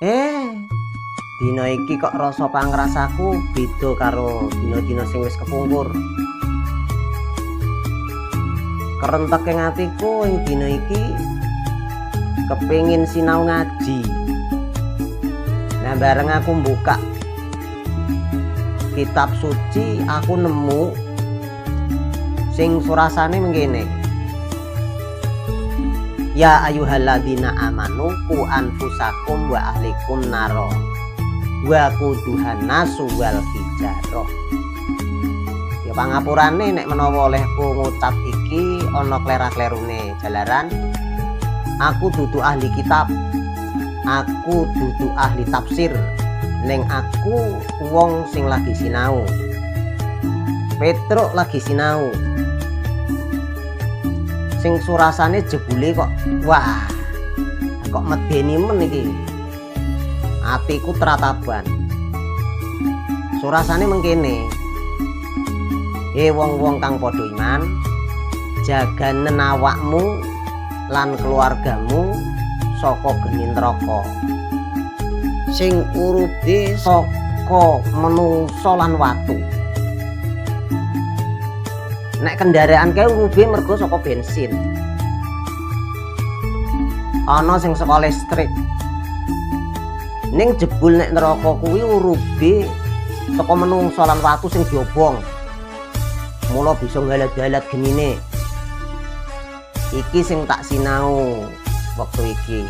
Dina iki kok rasa pangrasaku beda karo dina-dina sing wis kepungkur. Kerentek ing atiku ing dina iki kepengin sinau ngaji. Nah bareng aku buka kitab suci aku nemu sing surasane mengkene. Ya ayyuhalladzina amanu qu anfusakum wa ahlikum naro wa quduhan nasu wal hijarah. Ya pangapurane nek menawa olehku ngucap iki ana klera-klerune jalaran aku dudu ahli kitab, aku dudu ahli tafsir, ning aku wong sing lagi sinau. Petruk lagi sinau. Sing surasane jebule kok wah kok medeni men iki. Atiku terataban. Surasane mengkene. Wong-wong kang padha iman, jaganen awakmu lan keluargamu saka geni neraka. Sing urupe saka menungsa lan watu. Nek kendaraan kae urupe mergo saka bensin. Ana sing saka listrik. Ning jebul nek neraka kuwi urupe saka menungsa lan watu sing diobong. Mula bisa galat-galat genine. Iki sing tak sinau waktu iki.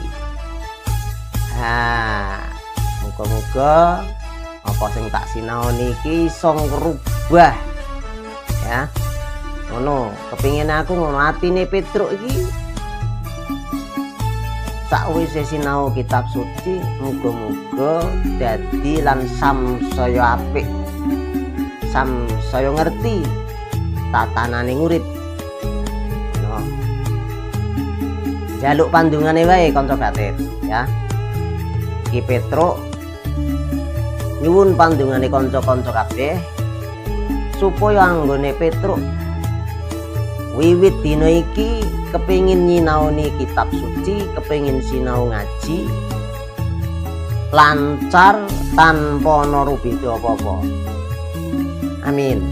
Muga-muga apa sing tak sinau niki iso ngrubah ya. Ngono, kepingin aku ngono atine Petruk iki. Sakwise sinau kitab suci, muga-muga dadi lan samsaya apik. Samsaya ngerti tatanane ngurip. No. Jaluk pandungane wae kanca batin ya. Iki Petruk nyuwun pandungane kanca-kanca kabeh supaya anggone Petruk wiwit dina iki kepengin nyinaoni kitab suci, kepengin sinau ngaji lancar tanpa ana rubeda apa-apa. Amin.